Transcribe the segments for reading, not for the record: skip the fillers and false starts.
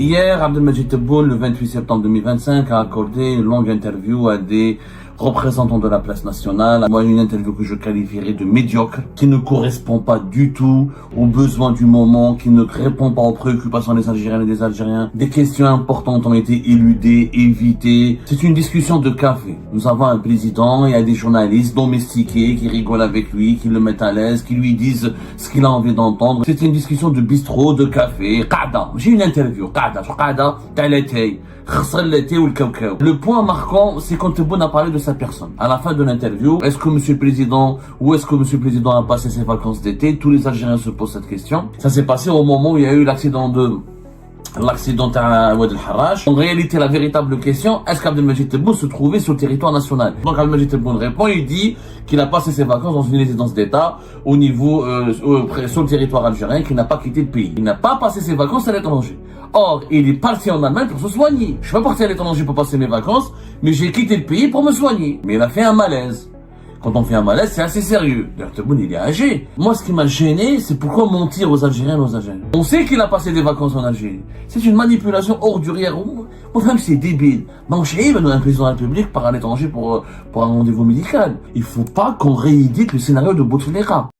Hier, Abdelmajid Tebboune, le 28 septembre 2025, a accordé une longue interview à des représentants de la place nationale. Moi, une interview que je qualifierais de médiocre, qui ne correspond pas du tout aux besoins du moment, qui ne répond pas aux préoccupations des Algériens et des Algériens. Des questions importantes ont été éludées, évitées. C'est une discussion de café. Nous avons un président, il y a des journalistes domestiqués qui rigolent avec lui, qui le mettent à l'aise, qui lui disent ce qu'il a envie d'entendre. C'est une discussion de bistrot, de café. Qada. J'ai une interview. Le point marquant, c'est quand Tebboune a parlé de sa personne. À la fin de l'interview, est-ce que Monsieur le Président, où est-ce que Monsieur le Président a passé ses vacances d'été? Tous les Algériens se posent cette question. Ça s'est passé au moment où il y a eu l'accident à Oued El Harrach. En réalité, la véritable question, est-ce qu'Abdelmajid Tebboune se trouvait sur le territoire national? Donc Abdelmajid Tebboune répond, il dit qu'il a passé ses vacances dans une résidence d'État au niveau, sur le territoire algérien, qu'il n'a pas quitté le pays. Il n'a pas passé ses vacances à l'étranger. Or, il est parti en Allemagne pour se soigner. Je suis pas parti à l'étranger pour passer mes vacances, mais j'ai quitté le pays pour me soigner. Mais il a fait un malaise. Quand on fait un malaise, c'est assez sérieux. D'ailleurs, Tebboune, il est âgé. Moi, ce qui m'a gêné, c'est pourquoi mentir aux Algériens et aux Algériens. On sait qu'il a passé des vacances en Algérie. C'est une manipulation ordurière. Enfin, c'est débile. Donc, un président de la République part à l'étranger pour un rendez-vous médical. Il faut pas qu'on réédite le scénario de Bouteflika.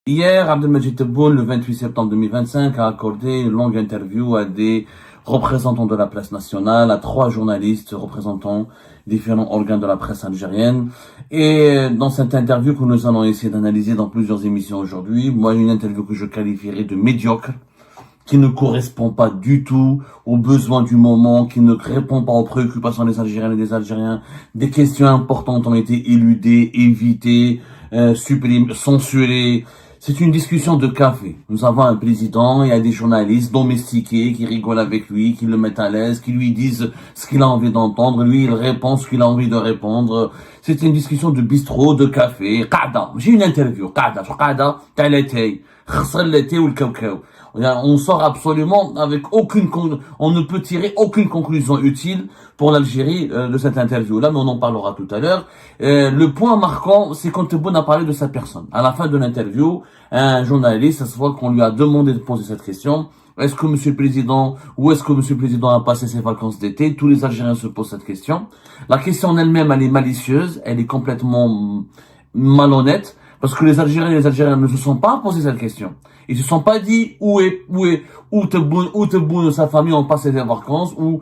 Hier, Abdelmajid Tebboune, le 28 septembre 2025, a accordé une longue interview à des représentants de la presse nationale, à 3 journalistes représentant différents organes de la presse algérienne. Et dans cette interview que nous allons essayer d'analyser dans plusieurs émissions aujourd'hui, moi, une interview que je qualifierais de médiocre, qui ne correspond pas du tout aux besoins du moment, qui ne répond pas aux préoccupations des Algériens et des Algériens. Des questions importantes ont été éludées, évitées, supprimées, censurées. C'est une discussion de café. Nous avons un président, il y a des journalistes domestiqués qui rigolent avec lui, qui le mettent à l'aise, qui lui disent ce qu'il a envie d'entendre. Lui, il répond ce qu'il a envie de répondre. C'est une discussion de bistrot, de café. Qada. J'ai une interview. Qada. On sort absolument avec on ne peut tirer aucune conclusion utile pour l'Algérie de cette interview-là, mais on en parlera tout à l'heure. Le point marquant, c'est quand Tebboune a parlé de sa personne. À la fin de l'interview, un journaliste, ça se voit qu'on lui a demandé de poser cette question. Est-ce que Monsieur le Président, où est-ce que Monsieur le Président a passé ses vacances d'été? Tous les Algériens se posent cette question. La question en elle-même, elle est malicieuse, elle est complètement malhonnête, parce que les Algériens et les Algériens ne se sont pas posé cette question. Ils se sont pas dit où Tebboune et sa famille ont passé des vacances, où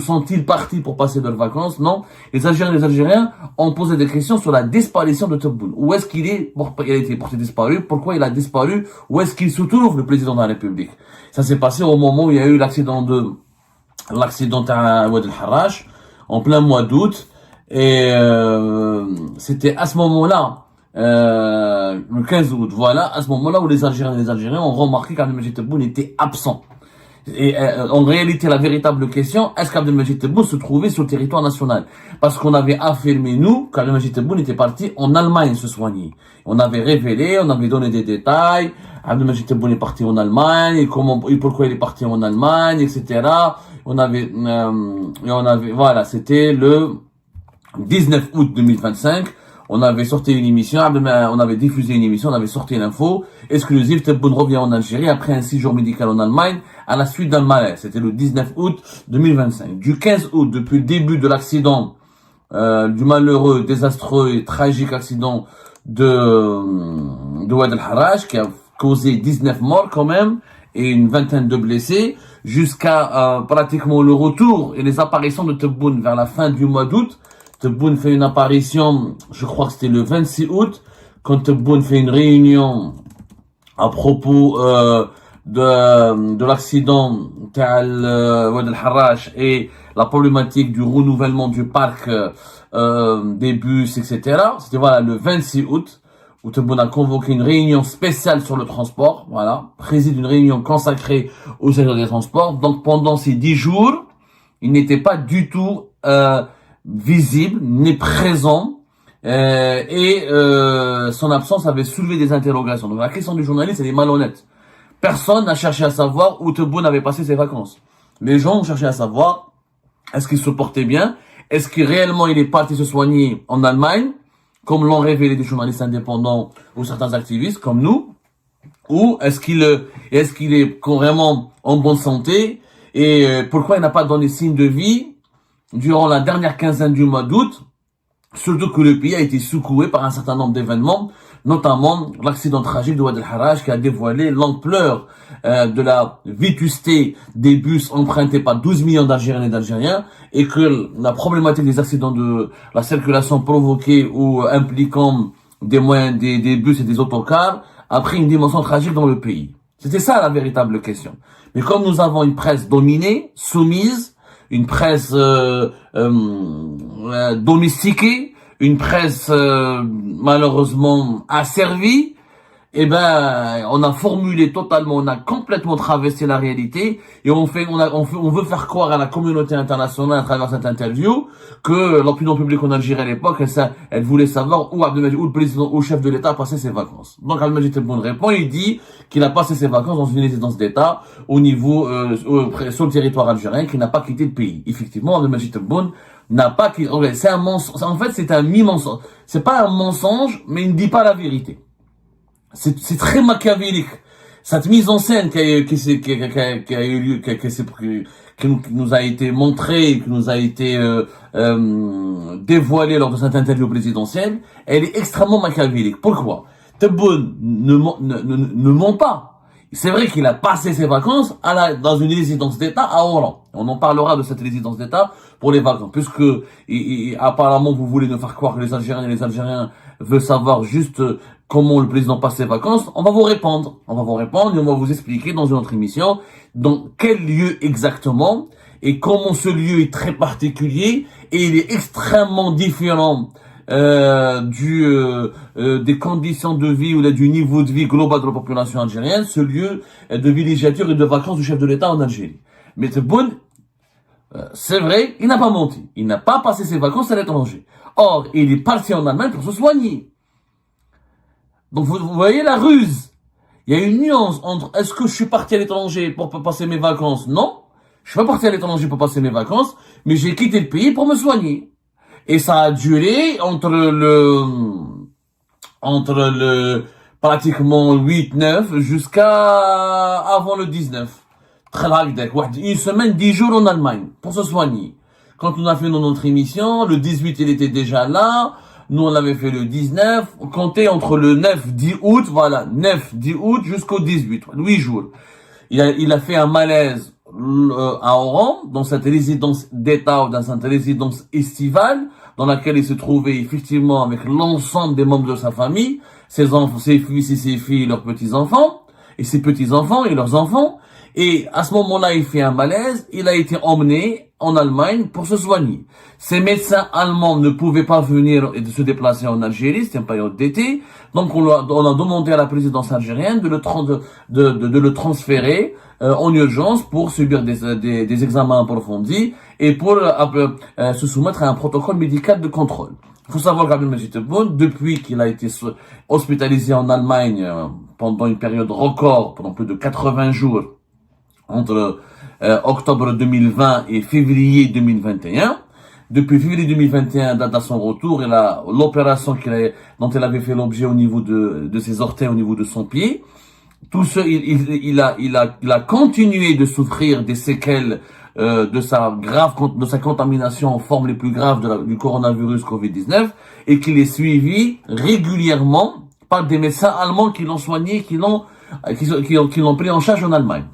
sont-ils partis pour passer leurs vacances. Non, les Algériens et les Algériens ont posé des questions sur la disparition de Tebboune. Où est-ce qu'il est? Il a été porté disparu. Pourquoi il a disparu? Où est-ce qu'il se trouve, le président de la République? Ça s'est passé au moment où il y a eu l'accident à Oued El Harrach, en plein mois d'août. Et c'était à ce moment-là, le 15 août, voilà, à ce moment-là où les Algériens et les Algériens ont remarqué qu'Abdelmajid Tebboune était absent. Et en réalité, la véritable question, est-ce qu'Abdelmajid Tebboune se trouvait sur le territoire national? Parce qu'on avait affirmé, nous, qu'Abdelmajid Tebboune était parti en Allemagne se soigner. On avait révélé, on avait donné des détails. Abdelmajid Tebboune est parti en Allemagne, et pourquoi il est parti en Allemagne, etc. Voilà, c'était le 19 août 2025. On avait sorti une émission, on avait diffusé une émission, on avait sorti l'info exclusive. Tebboune revient en Algérie après un séjour médical en Allemagne à la suite d'un malaise. C'était le 19 août 2025. Du 15 août, depuis le début de l'accident, du malheureux, désastreux et tragique accident de Oued El Harrach, qui a causé 19 morts quand même et une vingtaine de blessés, jusqu'à pratiquement le retour et les apparitions de Tebboune vers la fin du mois d'août. Tebboune fait une apparition, je crois que c'était le 26 août, quand Tebboune fait une réunion à propos de l'accident Oued El Harrach et la problématique du renouvellement du parc des bus, etc. C'était voilà le 26 août où Tebboune a convoqué une réunion spéciale sur le transport, voilà, préside une réunion consacrée au secteur des transports. Donc pendant ces 10 jours, il n'était pas du tout visible, n'est présent, son absence avait soulevé des interrogations. Donc la question du journaliste, elle est malhonnête. Personne n'a cherché à savoir où Tebboune avait passé ses vacances. Les gens ont cherché à savoir, est-ce qu'il se portait bien? Est-ce que réellement il est parti se soigner en Allemagne, comme l'ont révélé des journalistes indépendants ou certains activistes comme nous? Ou est-ce qu'il est vraiment en bonne santé? Et pourquoi il n'a pas donné signe de vie durant la dernière quinzaine du mois d'août? Surtout que le pays a été secoué par un certain nombre d'événements, notamment l'accident tragique de Ouad el-Harraj qui a dévoilé l'ampleur de la vétusté des bus empruntés par 12 millions d'Algériens et d'Algériens, et que la problématique des accidents de la circulation provoqués ou impliquant des moyens, des bus et des autocars a pris une dimension tragique dans le pays. C'était ça la véritable question. Mais comme nous avons une presse dominée, soumise, une presse domestiquée, une presse malheureusement asservie, eh ben, on a formulé totalement, on a complètement travesti la réalité et on veut faire croire à la communauté internationale à travers cette interview que l'opinion publique en Algérie à l'époque, elle voulait savoir où Abdelmajid, où le président, où le chef de l'État a passé ses vacances. Donc Abdelmajid Tebboune répond, il dit qu'il a passé ses vacances dans une résidence d'État au niveau, sur le territoire algérien, qu'il n'a pas quitté le pays. Effectivement, Abdelmajid Tebboune n'a pas quitté, c'est un mensonge, en fait c'est un mi-mensonge. C'est pas un mensonge, mais il ne dit pas la vérité. C'est très machiavélique. Cette mise en scène qui a eu lieu, qui nous a été montrée, qui nous a été dévoilée lors de cette interview présidentielle, elle est extrêmement machiavélique. Pourquoi? Tebboune ne ment pas. C'est vrai qu'il a passé ses vacances dans une résidence d'État à Oran. On en parlera de cette résidence d'État pour les vacances, puisque apparemment vous voulez nous faire croire que les Algériens veulent savoir juste comment le président passe ses vacances. On va vous répondre et on va vous expliquer dans une autre émission dans quel lieu exactement et comment ce lieu est très particulier et il est extrêmement différent des conditions de vie ou du niveau de vie global de la population algérienne, ce lieu de villégiature et de vacances du chef de l'État en Algérie. Mais Tebboune, c'est vrai, il n'a pas menti. Il n'a pas passé ses vacances à l'étranger. Or, il est parti en Allemagne pour se soigner. Donc vous voyez la ruse. Il y a une nuance entre est-ce que je suis parti à l'étranger pour passer mes vacances? Non, je suis pas parti à l'étranger pour passer mes vacances, mais j'ai quitté le pays pour me soigner. Et ça a duré entre pratiquement 8-9 jusqu'à avant le 19. Une semaine, 10 jours en Allemagne pour se soigner. Quand on a fait notre émission, le 18 il était déjà là. Nous on l'avait fait le 19. On comptait entre le 9-10 août, voilà, 9-10 août jusqu'au 18, 8 jours. Il a fait un malaise à Oran, dans cette résidence d'État ou dans cette résidence estivale, dans laquelle il se trouvait effectivement avec l'ensemble des membres de sa famille, ses enfants, ses fils et ses filles, leurs petits-enfants, et ses petits-enfants et leurs enfants. Et à ce moment-là, il fait un malaise, il a été emmené en Allemagne pour se soigner. Ces médecins allemands ne pouvaient pas venir et de se déplacer en Algérie, c'était une période d'été, donc on a demandé à la présidence algérienne de le transférer en urgence pour subir des examens approfondis et pour se soumettre à un protocole médical de contrôle. Il faut savoir qu'Abdelmajid Tebboune, depuis qu'il a été hospitalisé en Allemagne pendant une période record, pendant plus de 80 jours, entre octobre 2020 et février 2021. Depuis février 2021, date à son retour, l'opération dont elle avait fait l'objet au niveau de ses orteils, au niveau de son pied. Tout ce, il a continué de souffrir des séquelles de sa contamination en forme les plus graves du coronavirus Covid-19 et qu'il est suivi régulièrement par des médecins allemands qui l'ont soigné, qui l'ont pris en charge en Allemagne.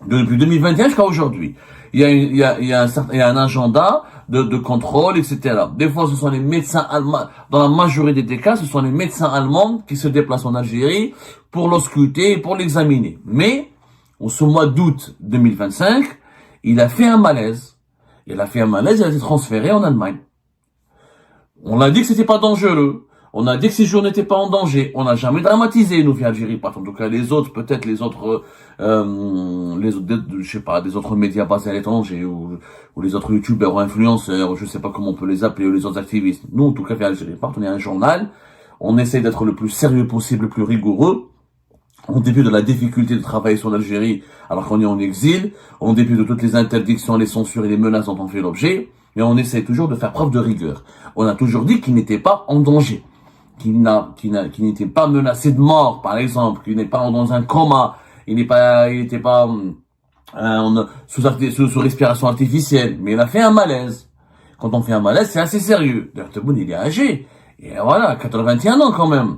Depuis 2021 jusqu'à aujourd'hui. Il y a un agenda de contrôle, etc. Des fois, ce sont les médecins allemands, dans la majorité des cas, ce sont les médecins allemands qui se déplacent en Algérie pour l'ausculter et pour l'examiner. Mais, au ce mois d'août 2025, il a fait un malaise. Il a été transféré en Allemagne. On a dit que c'était pas dangereux. On a dit que ces jours n'étaient pas en danger. On n'a jamais dramatisé, nous, via Algérie. En tout cas, les autres, je sais pas, des autres médias basés à l'étranger, ou les autres youtubeurs ou influenceurs, je sais pas comment on peut les appeler, ou les autres activistes. Nous, en tout cas, via Algérie, on est un journal. On essaie d'être le plus sérieux possible, le plus rigoureux. En dépit de la difficulté de travailler sur l'Algérie, alors qu'on est en exil, en dépit de toutes les interdictions, les censures et les menaces dont on fait l'objet, mais on essaie toujours de faire preuve de rigueur. On a toujours dit qu'il n'était pas en danger. qui n'était pas menacé de mort, par exemple, qui n'est pas dans un coma, il n'était pas sous respiration artificielle, mais il a fait un malaise. Quand on fait un malaise, c'est assez sérieux. D'ailleurs, Tebboune, il est âgé. Et voilà, 81 ans quand même.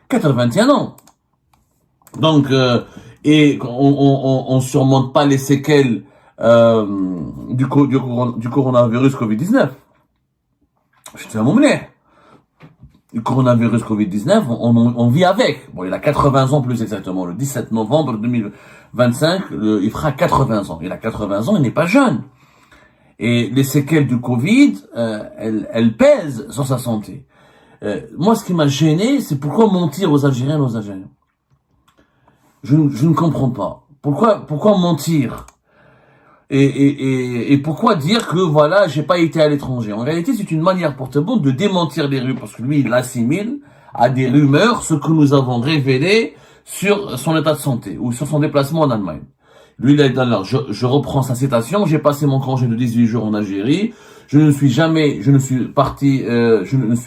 81 ans. Donc, et on surmonte pas les séquelles du coronavirus Covid-19. Je te dis, le coronavirus Covid-19, on vit avec. Bon, il a 80 ans plus exactement. Le 17 novembre 2025, il fera 80 ans. Il a 80 ans, il n'est pas jeune. Et les séquelles du Covid, elles pèsent sur sa santé. Moi, ce qui m'a gêné, c'est pourquoi mentir aux Algériens et aux Algériens. Je ne comprends pas. Pourquoi mentir? Et pourquoi dire que voilà, j'ai pas été à l'étranger? En réalité, c'est une manière pour Tebboune de démentir les rues, parce que lui, il assimile à des rumeurs ce que nous avons révélé sur son état de santé ou sur son déplacement en Allemagne. Lui, il a dit, alors, je reprends sa citation, j'ai passé mon congé de 18 jours en Algérie, je ne suis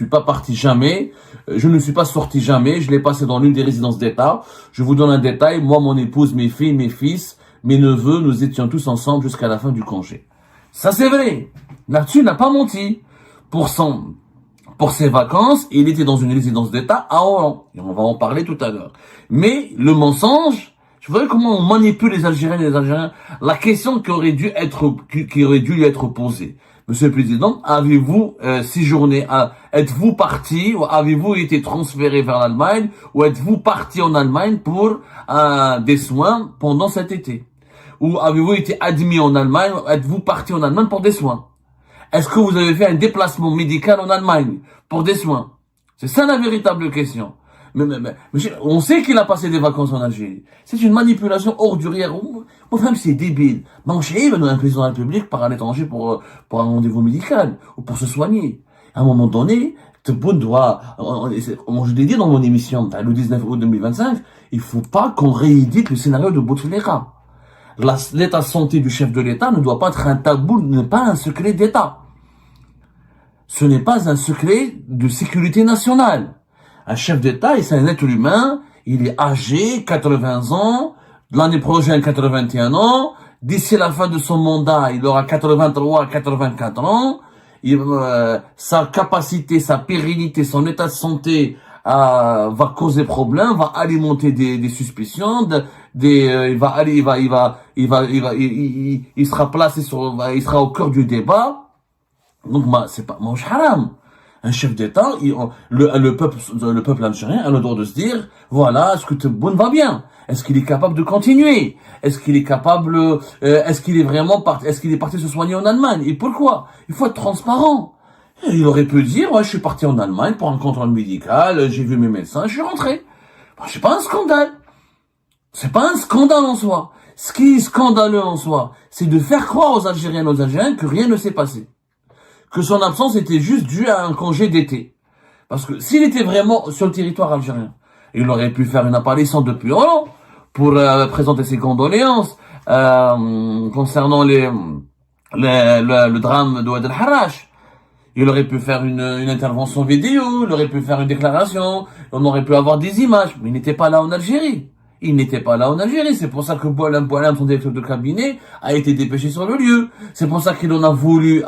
pas parti jamais, je ne suis pas sorti jamais, je l'ai passé dans l'une des résidences d'État. Je vous donne un détail, moi, mon épouse, mes filles, mes fils, mes neveux, nous étions tous ensemble jusqu'à la fin du congé. Ça, c'est vrai. Là-dessus, il n'a pas menti. Pour ses vacances, il était dans une résidence d'État à Oran. Et on va en parler tout à l'heure. Mais le mensonge, je voyais comment on manipule les Algériens et les Algériens. La question qui aurait dû lui être posée. Monsieur le Président, avez-vous séjourné, êtes-vous parti, ou avez-vous été transféré vers l'Allemagne, ou êtes-vous parti en Allemagne pour des soins pendant cet été? Ou avez-vous été admis en Allemagne, ou êtes-vous parti en Allemagne pour des soins? Est-ce que vous avez fait un déplacement médical en Allemagne pour des soins? C'est ça la véritable question. Mais on sait qu'il a passé des vacances en Algérie. C'est une manipulation ordurière. Moi, même c'est débile. Un président de la République part à l'étranger pour un rendez-vous médical ou pour se soigner. À un moment donné, Tebboune doit, je l'ai dit dans mon émission, le 19 août 2025, il faut pas qu'on réédite le scénario de Bouteflika. L'état de santé du chef de l'État ne doit pas être un tabou, n'est pas un secret d'État. Ce n'est pas un secret de sécurité nationale. Un chef d'État, c'est un être humain, il est âgé, 80 ans, l'année prochaine 81 ans, d'ici la fin de son mandat, il aura 83, 84 ans, sa capacité, sa pérennité, son état de santé va causer problème, va alimenter des suspicions, il sera placé il sera au cœur du débat. Donc, c'est pas mange haram. Un chef d'État, le peuple algérien a le droit de se dire, voilà, est-ce que Tebboune va bien? Est-ce qu'il est capable de continuer? Est-ce qu'il est parti se soigner en Allemagne? Et pourquoi? Il faut être transparent. Et il aurait pu dire, ouais, je suis parti en Allemagne pour un contrôle médical, j'ai vu mes médecins, je suis rentré. Bon, c'est pas un scandale. C'est pas un scandale en soi. Ce qui est scandaleux en soi, c'est de faire croire aux Algériens et aux Algériens que rien ne s'est passé. Que son absence était juste due à un congé d'été. Parce que s'il était vraiment sur le territoire algérien, il aurait pu faire une apparition depuis Hollande pour présenter ses condoléances concernant le drame de Oued El Harrach. Il aurait pu faire une intervention vidéo, il aurait pu faire une déclaration, on aurait pu avoir des images, mais il n'était pas là en Algérie. Il n'était pas là en Algérie. C'est pour ça que Boualem, son directeur de cabinet, a été dépêché sur le lieu. C'est pour ça qu'il en a voulu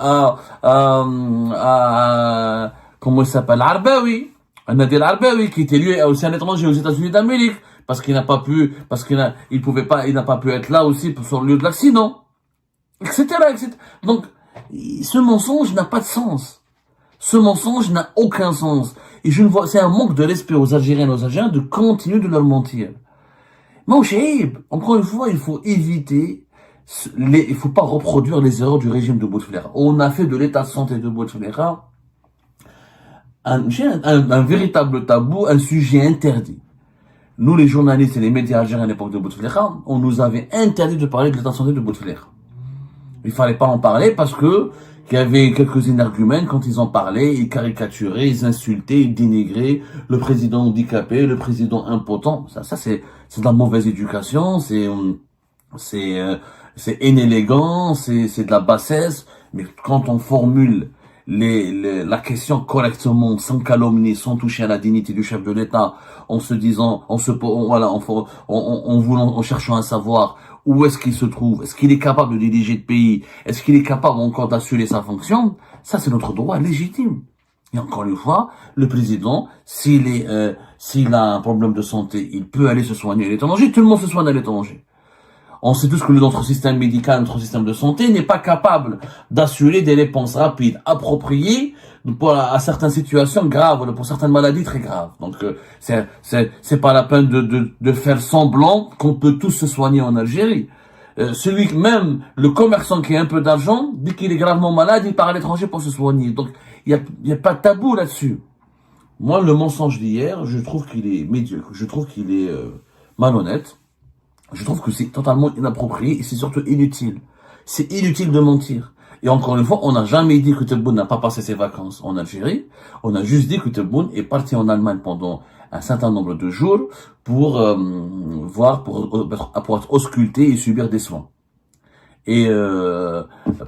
comment il s'appelle, Arbaoui. Nadir Arbaoui, qui était lui aussi un étranger aux États-Unis d'Amérique. Parce qu'il n'a pas pu être là aussi sur le lieu de l'accident. Etc., etc. Donc, ce mensonge n'a pas de sens. Ce mensonge n'a aucun sens. Et c'est un manque de respect aux Algériens et aux Algériens de continuer de leur mentir. Encore une fois, il faut éviter, il faut pas reproduire les erreurs du régime de Bouteflika. On a fait de l'état de santé de Bouteflika un véritable tabou, un sujet interdit. Nous, les journalistes et les médias algériens à l'époque de Bouteflika, on nous avait interdit de parler de l'état de santé de Bouteflika. Il fallait pas en parler parce que qu'il y avait quelques énergumènes, quand ils en parlaient, ils caricaturaient, ils insultaient, ils dénigraient le président handicapé, le président impotent. Ça c'est de la mauvaise éducation, c'est inélégant, c'est de la bassesse. Mais quand on formule la question correctement, sans calomnie, sans toucher à la dignité du chef de l'État, en se disant, en cherchant à savoir où est-ce qu'il se trouve, est-ce qu'il est capable de diriger le pays, est-ce qu'il est capable encore d'assurer sa fonction, ça c'est notre droit légitime. Et encore une fois, le président, s'il a un problème de santé, il peut aller se soigner à l'étranger, tout le monde se soigne à l'étranger. On sait tous que notre système médical, notre système de santé n'est pas capable d'assurer des réponses rapides, appropriées à certaines situations graves, pour certaines maladies très graves. Donc c'est pas la peine de faire semblant qu'on peut tous se soigner en Algérie. Même le commerçant qui a un peu d'argent, dit qu'il est gravement malade, il part à l'étranger pour se soigner. Donc il y a pas de tabou là-dessus. Moi, le mensonge d'hier, je trouve qu'il est médiocre, je trouve qu'il est malhonnête. Je trouve que c'est totalement inapproprié et c'est surtout inutile. C'est inutile de mentir. Et encore une fois, on n'a jamais dit que Tebboune n'a pas passé ses vacances en Algérie. On a juste dit que Tebboune est parti en Allemagne pendant un certain nombre de jours pour être ausculté et subir des soins. Et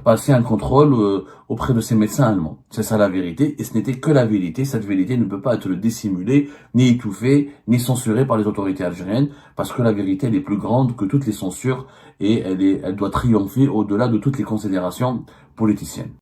passer un contrôle auprès de ses médecins allemands. C'est ça la vérité, et ce n'était que la vérité. Cette vérité ne peut pas être dissimulée, ni étouffée, ni censurée par les autorités algériennes, parce que la vérité, elle est plus grande que toutes les censures, et elle doit triompher au-delà de toutes les considérations politiciennes.